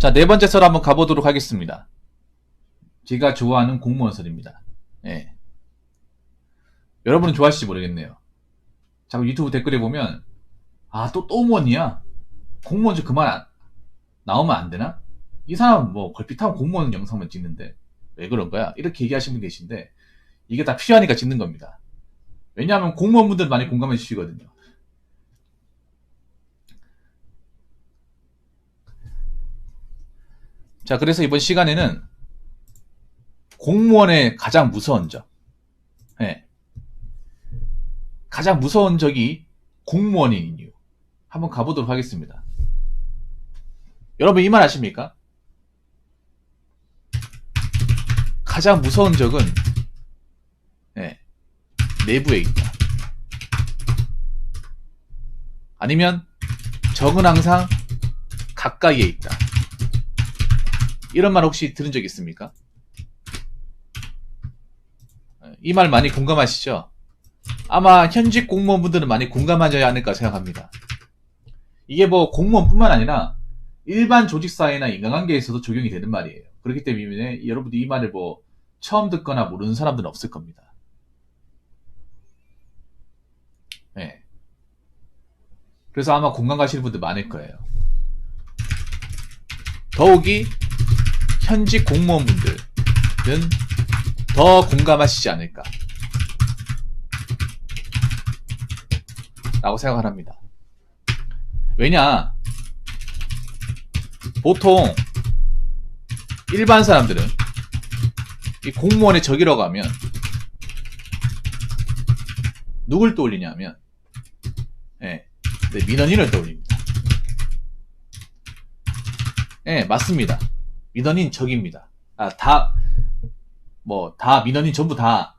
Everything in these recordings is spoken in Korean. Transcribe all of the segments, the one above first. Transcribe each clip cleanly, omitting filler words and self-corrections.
자, 네 번째 설 한번 가보도록 하겠습니다. 제가 좋아하는 공무원설입니다. 예. 여러분은 좋아하실지 모르겠네요. 자꾸 유튜브 댓글에 보면, 아, 또 공무원이야? 공무원 좀 나오면 안 되나? 이 사람 뭐 걸핏하면 공무원 영상만 찍는데 왜 그런 거야? 이렇게 얘기하시는 분 계신데, 이게 다 필요하니까 찍는 겁니다. 왜냐하면 공무원분들 많이 공감해 주시거든요. 자, 그래서 이번 시간에는 공무원의 가장 무서운 적, 예. 가장 무서운 적이 공무원인 이유 한번 가보도록 하겠습니다. 여러분 이 말 아십니까? 가장 무서운 적은, 예, 내부에 있다. 아니면 적은 항상 가까이에 있다. 이런 말 혹시 들은 적 있습니까? 이 말 많이 공감하시죠? 아마 현직 공무원분들은 많이 공감하지 않을까 생각합니다. 이게 뭐 공무원뿐만 아니라 일반 조직사회나 인간관계에서도 적용이 되는 말이에요. 그렇기 때문에 여러분들 이 말을 뭐 처음 듣거나 모르는 사람들은 없을 겁니다. 네. 그래서 아마 공감 가시는 분들 많을 거예요. 더욱이 현직 공무원분들은 더 공감하시지 않을까 라고 생각을 합니다. 왜냐, 보통 일반 사람들은 이 공무원의 적이라고 하면 누굴 떠올리냐면, 예, 민원인을 떠올립니다. 예, 맞습니다. 민원인 적입니다. 다 민원인 전부 다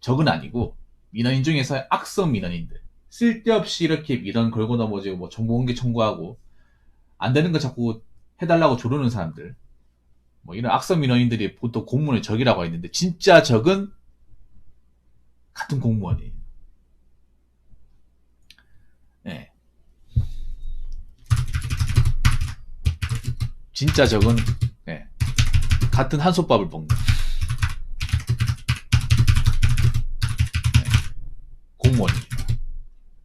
적은 아니고, 민원인 중에서 악성 민원인들, 쓸데없이 이렇게 민원 걸고 넘어지고 뭐 정보공개 청구하고 안 되는 거 자꾸 해달라고 조르는 사람들, 뭐 이런 악성 민원인들이 보통 공무원의 적이라고 했는데, 진짜 적은 같은 공무원이에요. 네. 진짜 적은, 네, 같은 한솥밥을 먹는, 네, 공무원입니다.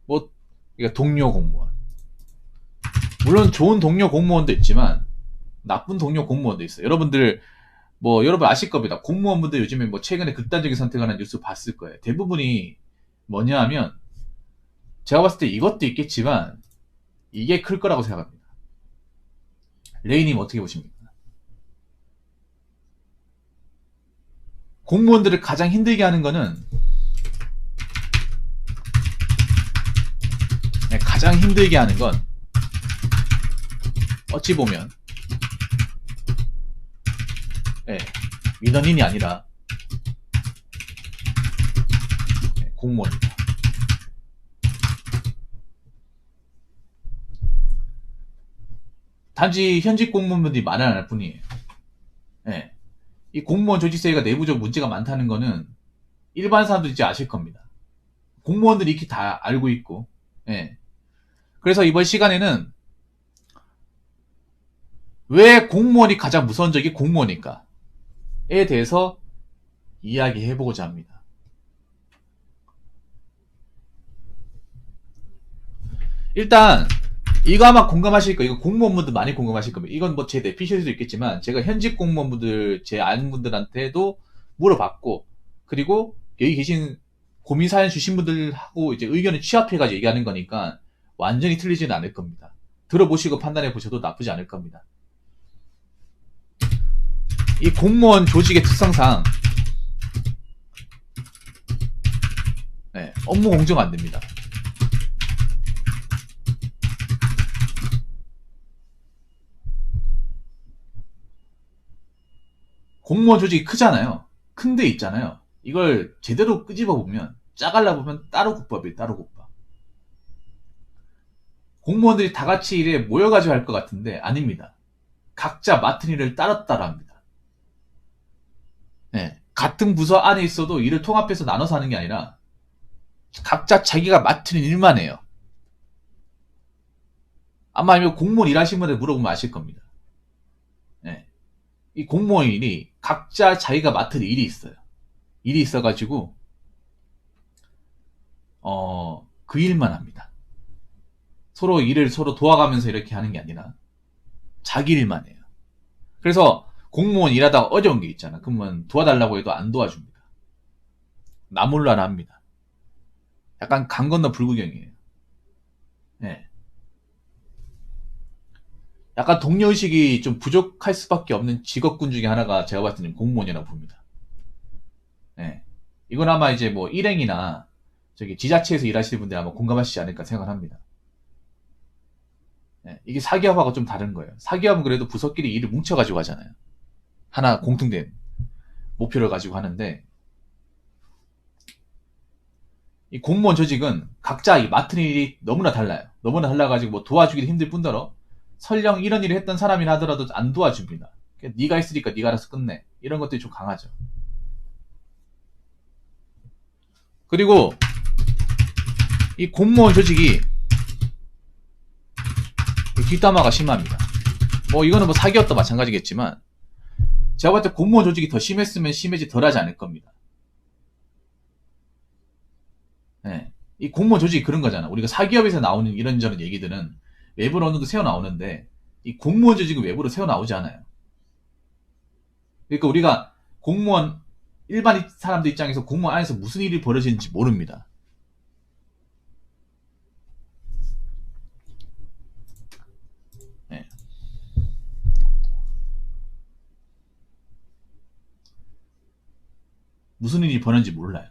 뭐 그러니까 동료 공무원. 물론 좋은 동료 공무원도 있지만 나쁜 동료 공무원도 있어요. 여러분 아실 겁니다. 공무원분들 요즘에 뭐 최근에 극단적인 선택을 하는 뉴스 봤을 거예요. 대부분이 뭐냐 하면, 제가 봤을 때 이것도 있겠지만 이게 클 거라고 생각합니다. 레이님 어떻게 보십니까? 공무원들을 가장 힘들게 하는 거는, 가장 힘들게 하는 건 어찌 보면, 민원인이 아니라 공무원입니다. 단지 현직 공무원분들이 말을 안 할 뿐이에요. 이 공무원 조직세가 내부적 문제가 많다는 거는 일반 사람들이 이제 아실 겁니다. 공무원들이 이렇게 다 알고 있고, 그래서 이번 시간에는 왜 공무원이 가장 무서운 적이 공무원일까에 대해서 이야기해보고자 합니다. 일단 이거 아마 공감하실 거예요. 이거 공무원분들 많이 공감하실 겁니다. 이건 뭐 제 내피셜 수도 있겠지만, 제가 현직 공무원분들, 제 아는 분들한테도 물어봤고, 그리고 여기 계신 고민 사연 주신 분들하고 이제 의견을 취합해가지고 얘기하는 거니까 완전히 틀리지는 않을 겁니다. 들어보시고 판단해 보셔도 나쁘지 않을 겁니다. 이 공무원 조직의 특성상, 업무 공정 안 됩니다. 공무원 조직이 크잖아요. 큰 데 있잖아요. 이걸 제대로 끄집어 보면, 짜갈라 보면 따로 국밥이에요. 따로 국밥. 공무원들이 다 같이 일에 모여가지고 할 것 같은데 아닙니다. 각자 맡은 일을 따로따로 합니다. 같은 부서 안에 있어도 일을 통합해서 나눠서 하는 게 아니라 각자 자기가 맡은 일만 해요. 아마 공무원 일하신 분들 물어보면 아실 겁니다. 이 공무원이 각자 자기가 맡을 일이 있어요. 일이 있어가지고 그 일만 합니다. 서로 일을 서로 도와가면서 이렇게 하는 게 아니라 자기 일만 해요. 그래서 공무원 일하다가 어려운 게 있잖아. 그러면 도와달라고 해도 안 도와줍니다. 나몰라라 합니다. 약간 강 건너 불구경이에요. 네. 약간 동료의식이 좀 부족할 수밖에 없는 직업군 중에 하나가 제가 봤을 때는 공무원이라고 봅니다. 네. 이건 아마 이제 뭐 일행이나 저기 지자체에서 일하시는 분들 아마 공감하시지 않을까 생각합니다. 네. 이게 사기업하고 좀 다른 거예요. 사기업은 그래도 부서끼리 일을 뭉쳐가지고 하잖아요. 하나 공통된 목표를 가지고 하는데, 이 공무원 조직은 각자 이 맡은 일이 너무나 달라요. 너무나 달라가지고 뭐 도와주기도 힘들 뿐더러 설령 이런 일을 했던 사람이라 하더라도 안 도와줍니다. 네가 있으니까 네가 알아서 끝내. 이런 것들이 좀 강하죠. 그리고 이 공무원 조직이 뒷담화가 심합니다. 뭐 이거는 뭐 사기업도 마찬가지겠지만 제가 봤을 때 공무원 조직이 더 심했으면 심해지 덜하지 않을 겁니다. 네. 이 공무원 조직이 그런 거잖아. 우리가 사기업에서 나오는 이런저런 얘기들은 외부로 어느 정도 새어 나오는데 이 공무원 조직은 외부로 새어 나오지 않아요. 그러니까 우리가 공무원 일반 사람들 입장에서 공무원 안에서 무슨 일이 벌어지는지 모릅니다. 네. 무슨 일이 벌어지는지 몰라요.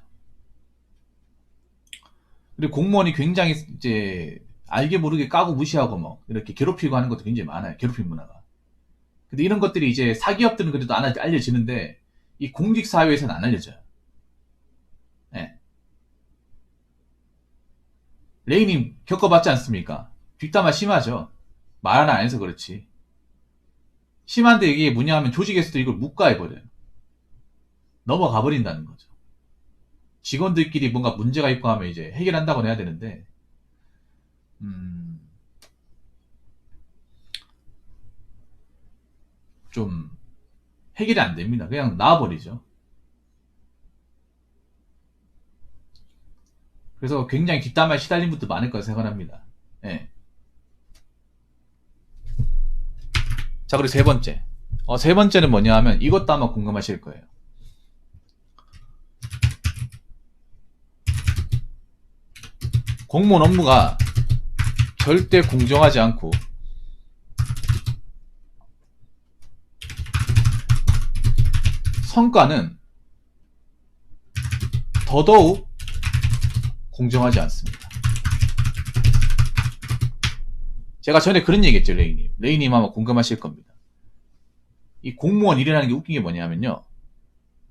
그리고 공무원이 굉장히 이제 알게 모르게 까고 무시하고 뭐 이렇게 괴롭히고 하는 것도 굉장히 많아요. 괴롭힘 문화가. 근데 이런 것들이 이제 사기업들은 그래도 안 알려지는데 이 공직사회에서는 안 알려져요. 네. 레이님 겪어봤지 않습니까? 뒷담화 심하죠. 말 하나 안 해서 그렇지. 심한데 이게 뭐냐 하면 조직에서도 이걸 묵과해버려요. 넘어가 버린다는 거죠. 직원들끼리 뭔가 문제가 있고 하면 이제 해결한다고 해야 되는데, 좀 해결이 안 됩니다. 그냥 놔버리죠. 그래서 굉장히 뒷담화에 시달린 분도 많을 거라 생각합니다. 예. 자, 그리고 세 번째. 세 번째는 뭐냐 하면 이것도 아마 공감하실 거예요. 공무원 업무가 절대 공정하지 않고 성과는 더더욱 공정하지 않습니다. 제가 전에 그런 얘기 했죠, 레이님. 레이님 아마 공감하실 겁니다. 이 공무원 일이라는 게 웃긴 게 뭐냐면요.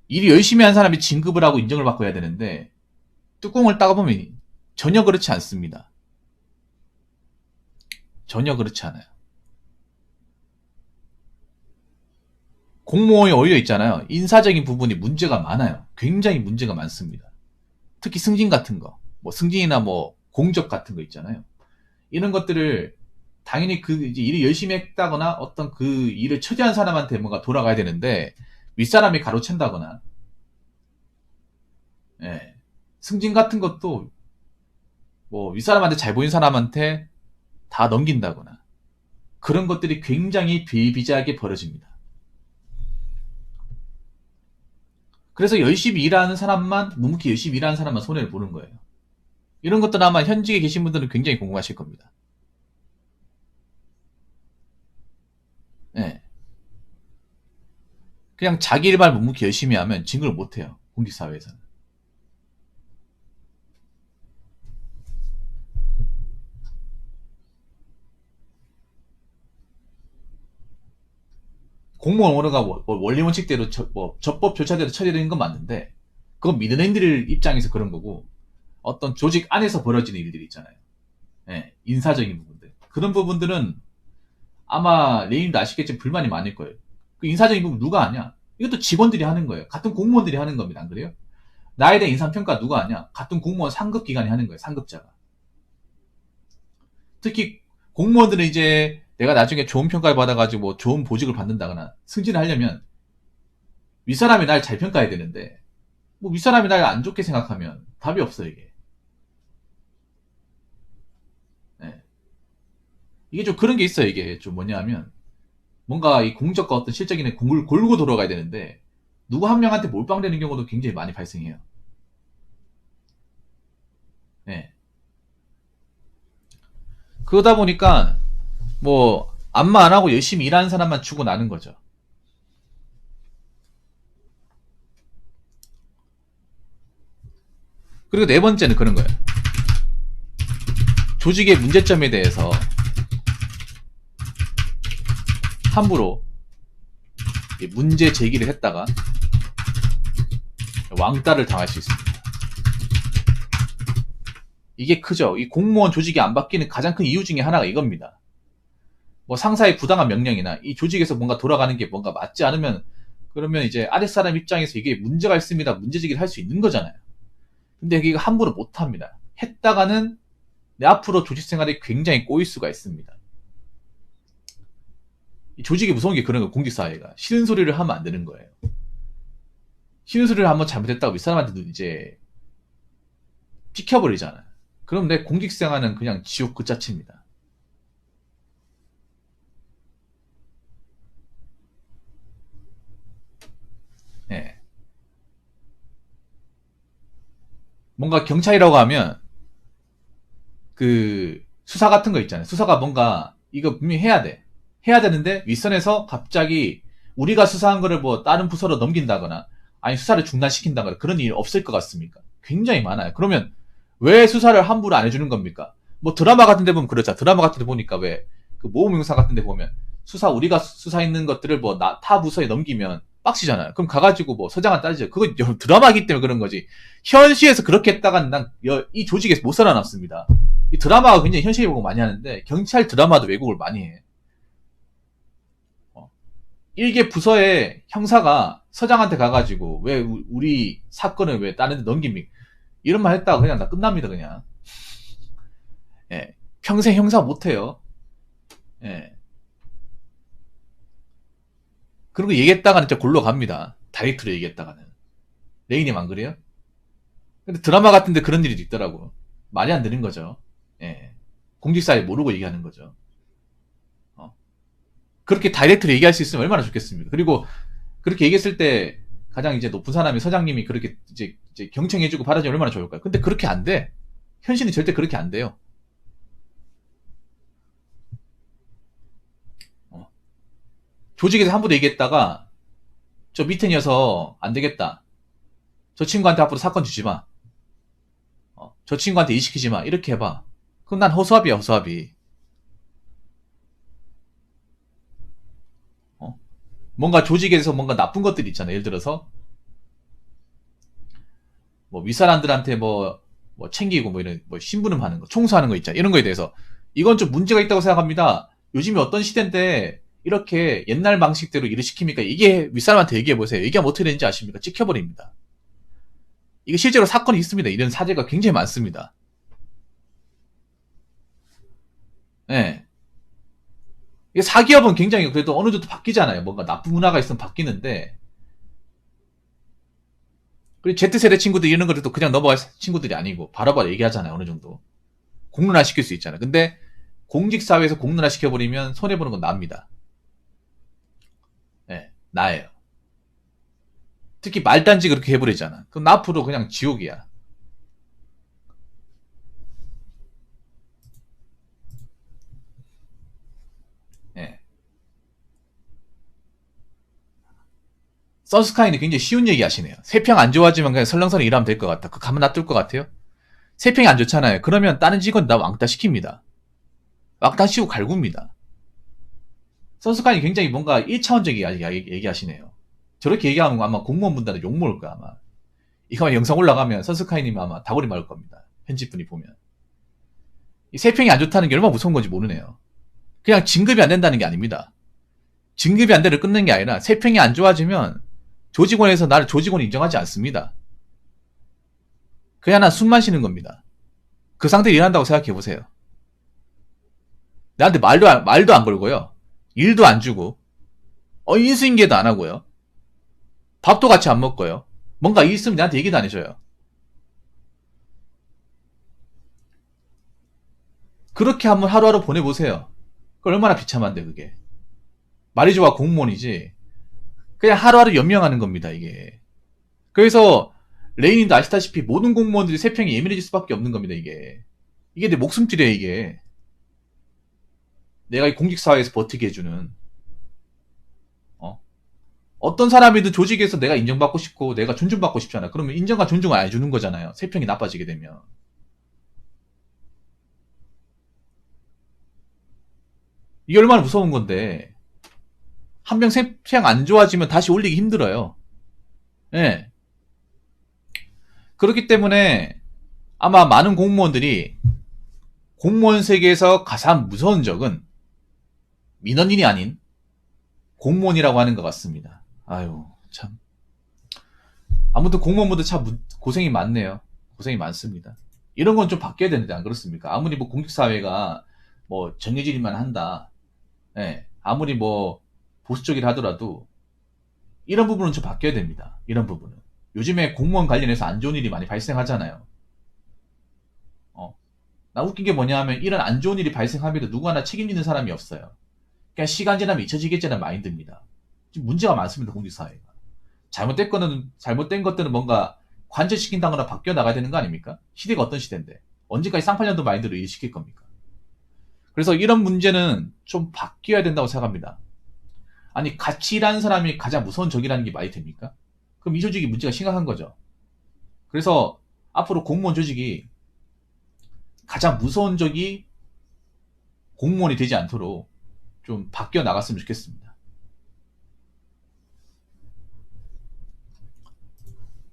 일이 열심히 한 사람이 진급을 하고 인정을 받고 해야 되는데 뚜껑을 따가보면 전혀 그렇지 않습니다. 전혀 그렇지 않아요. 공무원이 오히려 있잖아요. 인사적인 부분이 문제가 많아요. 굉장히 문제가 많습니다. 특히 승진 같은 거, 뭐 승진이나 뭐 공적 같은 거 있잖아요. 이런 것들을 당연히 그 이제 일을 열심히 했다거나 어떤 그 일을 처리한 사람한테 뭔가 돌아가야 되는데 윗사람이 가로챈다거나, 예. 승진 같은 것도 뭐 윗사람한테 잘 보인 사람한테 다 넘긴다거나 그런 것들이 굉장히 비일비재하게 벌어집니다. 그래서 열심히 일하는 사람만, 묵묵히 열심히 일하는 사람만 손해를 보는 거예요. 이런 것들은 아마 현직에 계신 분들은 굉장히 궁금하실 겁니다. 네. 그냥 자기 일만 묵묵히 열심히 하면 진급을 못해요. 공직사회에서는. 공무원 오너가 뭐 원리 원칙대로 뭐 적법 절차대로 처리되는 건 맞는데 그건 미드랜드들 입장에서 그런 거고 어떤 조직 안에서 벌어지는 일들이 있잖아요. 네, 인사적인 부분들. 그런 부분들은 아마 레인도 아시겠지만 불만이 많을 거예요. 그 인사적인 부분 누가 하냐? 이것도 직원들이 하는 거예요. 같은 공무원들이 하는 겁니다. 안 그래요? 나에 대한 인사평가 누가 하냐? 같은 공무원 상급기관이 하는 거예요. 상급자가. 특히 공무원들은 이제 내가 나중에 좋은 평가를 받아가지고 뭐 좋은 보직을 받는다거나 승진을 하려면 윗사람이 날 잘 평가해야 되는데 뭐 윗사람이 날 안 좋게 생각하면 답이 없어 이게. 네. 이게 좀 그런 게 있어요. 이게 좀 뭐냐 하면 뭔가 이 공적과 어떤 실적인의 공을 골고 돌아가야 되는데 누구 한 명한테 몰빵되는 경우도 굉장히 많이 발생해요. 네. 그러다 보니까 뭐 안마 안 하고 열심히 일하는 사람만 주고 나는 거죠. 그리고 네 번째는 그런 거예요. 조직의 문제점에 대해서 함부로 문제 제기를 했다가 왕따를 당할 수 있습니다. 이게 크죠. 이 공무원 조직이 안 바뀌는 가장 큰 이유 중에 하나가 이겁니다. 뭐 상사의 부당한 명령이나 이 조직에서 뭔가 돌아가는 게 뭔가 맞지 않으면 그러면 이제 아랫사람 입장에서 이게 문제가 있습니다. 문제제기를 할 수 있는 거잖아요. 근데 이거 함부로 못 합니다. 했다가는 내 앞으로 조직 생활이 굉장히 꼬일 수가 있습니다. 이 조직이 무서운 게 그런 거예요. 공직사회가. 싫은 소리를 하면 안 되는 거예요. 싫은 소리를 한번 잘못했다고 윗사람한테도 이제 찍혀버리잖아요. 그럼 내 공직생활은 그냥 지옥 그 자체입니다. 예. 뭔가 경찰이라고 하면 그 수사 같은 거 있잖아요. 수사가 뭔가 이거 분명히 해야 돼. 해야 되는데 윗선에서 갑자기 우리가 수사한 거를 뭐 다른 부서로 넘긴다거나 아니 수사를 중단시킨다거나 그런 일이 없을 것 같습니까? 굉장히 많아요. 그러면 왜 수사를 함부로 안 해주는 겁니까? 뭐 드라마 같은 데 보면 그렇잖아. 드라마 같은 데 보니까 왜 그 모험영사 같은 데 보면 우리가 수사했는 것들을 뭐 타 부서에 넘기면 빡치잖아요. 그럼 가가지고 뭐 서장한 따지죠. 그거 드라마기 때문에 그런 거지. 현실에서 그렇게 했다간 난 이 조직에서 못 살아남습니다. 이 드라마가 굉장히 현실 왜곡을 많이 하는데 경찰 드라마도 왜곡을 많이 해. 일개 부서의 형사가 서장한테 가가지고 왜 우리 사건을 왜 다른 데 넘깁니까? 이런 말 했다가 그냥 다 끝납니다 그냥. 예. 평생 형사 못해요. 예. 그리고 얘기했다가는 진짜 골로 갑니다. 다이렉트로 얘기했다가는. 레이님 안 그래요? 근데 드라마 같은데 그런 일이 있더라고. 말이 안 되는 거죠. 예. 공직사회 모르고 얘기하는 거죠. 그렇게 다이렉트로 얘기할 수 있으면 얼마나 좋겠습니까? 그리고 그렇게 얘기했을 때 가장 이제 높은 사람이 서장님이 그렇게 이제 경청해주고 받아주면 얼마나 좋을까요? 근데 그렇게 안 돼. 현실은 절대 그렇게 안 돼요. 조직에서 함부로 얘기했다가 저 밑에 녀석 안 되겠다. 저 친구한테 앞으로 사건 주지 마. 저 친구한테 일 시키지 마. 이렇게 해봐. 그럼 난 허수아비야 허수아비. 뭔가 조직에서 뭔가 나쁜 것들이 있잖아요. 예를 들어서 뭐 윗사람들한테 뭐 챙기고 뭐 이런 뭐 심부름 하는 거, 청소하는 거 있잖아요. 이런 거에 대해서 이건 좀 문제가 있다고 생각합니다. 요즘에 어떤 시대인데 이렇게 옛날 방식대로 일을 시킵니까? 이게 윗사람한테 얘기해 보세요. 얘기하면 어떻게 되는지 아십니까? 찍혀버립니다. 이게 실제로 사건이 있습니다. 이런 사례가 굉장히 많습니다. 예. 이게 사기업은 굉장히 그래도 어느 정도 바뀌잖아요. 뭔가 나쁜 문화가 있으면 바뀌는데 그리고 Z세대 친구들 이런 거를 또 그냥 넘어갈 친구들이 아니고 바로바로 얘기하잖아요. 어느 정도. 공론화 시킬 수 있잖아요. 근데 공직사회에서 공론화 시켜버리면 손해보는 건 납니다. 네, 나예요. 특히 말단지 그렇게 해버리잖아. 그럼 나 앞으로 그냥 지옥이야. 네. 서스카이는 굉장히 쉬운 얘기 하시네요. 세평 안 좋아지면 그냥 설렁설렁 일하면 될 것 같다. 그 가만 놔둘 것 같아요? 세평이 안 좋잖아요. 그러면 다른 직원 다 왕따 시킵니다. 왕따 시키고 갈굽니다. 서스카이는 굉장히 뭔가 1차원적인 얘기하시네요. 저렇게 얘기하면 아마 공무원분들한테 욕먹을 거야, 아마. 이거 영상 올라가면 서스카이님 아마 다구리 맞을 겁니다. 편집분이 보면. 이 세평이 안 좋다는 게 얼마나 무서운 건지 모르네요. 그냥 진급이 안 된다는 게 아닙니다. 진급이 안 되를 끊는 게 아니라 세평이 안 좋아지면 조직원에서 나를 조직원 인정하지 않습니다. 그냥 난 숨만 쉬는 겁니다. 그 상태로 일한다고 생각해 보세요. 나한테 말도 안 걸고요. 일도 안 주고, 인수인계도 안 하고요. 밥도 같이 안 먹고요. 뭔가 있으면 나한테 얘기도 안 해줘요. 그렇게 한번 하루하루 보내보세요. 그 얼마나 비참한데, 그게. 말이 좋아 공무원이지. 그냥 하루하루 연명하는 겁니다, 이게. 그래서, 레이님도 아시다시피 모든 공무원들이 세평이 예민해질 수밖에 없는 겁니다, 이게. 이게 내 목숨줄이야, 이게. 내가 이 공직사회에서 버티게 해주는. 어떤 사람이든 조직에서 내가 인정받고 싶고 내가 존중받고 싶잖아. 그러면 인정과 존중을 안 해주는 거잖아요. 세평이 나빠지게 되면. 이게 얼마나 무서운 건데. 한 명 세평 안 좋아지면 다시 올리기 힘들어요. 예. 그렇기 때문에 아마 많은 공무원들이 공무원 세계에서 가장 무서운 적은 민원인이 아닌 공무원이라고 하는 것 같습니다. 아유, 참. 아무튼 공무원분들 참 고생이 많네요. 고생이 많습니다. 이런 건 좀 바뀌어야 되는데 안 그렇습니까? 아무리 뭐 공직사회가 뭐 정해질 일만 한다. 예, 아무리 뭐 보수적이라 하더라도 이런 부분은 좀 바뀌어야 됩니다. 이런 부분은. 요즘에 공무원 관련해서 안 좋은 일이 많이 발생하잖아요. 나 웃긴 게 뭐냐 하면 이런 안 좋은 일이 발생하면도 누구 하나 책임지는 사람이 없어요. 그냥 시간 지나면 잊혀지겠지는 마인드입니다. 지금 문제가 많습니다. 공직사회가. 잘못된 것들은 뭔가 관철시킨다거나 바뀌어 나가야 되는 거 아닙니까? 시대가 어떤 시대인데. 언제까지 쌍팔년도 마인드로 일시킬 겁니까? 그래서 이런 문제는 좀 바뀌어야 된다고 생각합니다. 아니, 같이 일하는 사람이 가장 무서운 적이라는 게 말이 됩니까? 그럼 이 조직이 문제가 심각한 거죠. 그래서 앞으로 공무원 조직이 가장 무서운 적이 공무원이 되지 않도록 좀 바뀌어 나갔으면 좋겠습니다.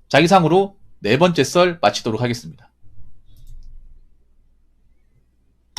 자, 이상으로 네 번째 썰 마치도록 하겠습니다.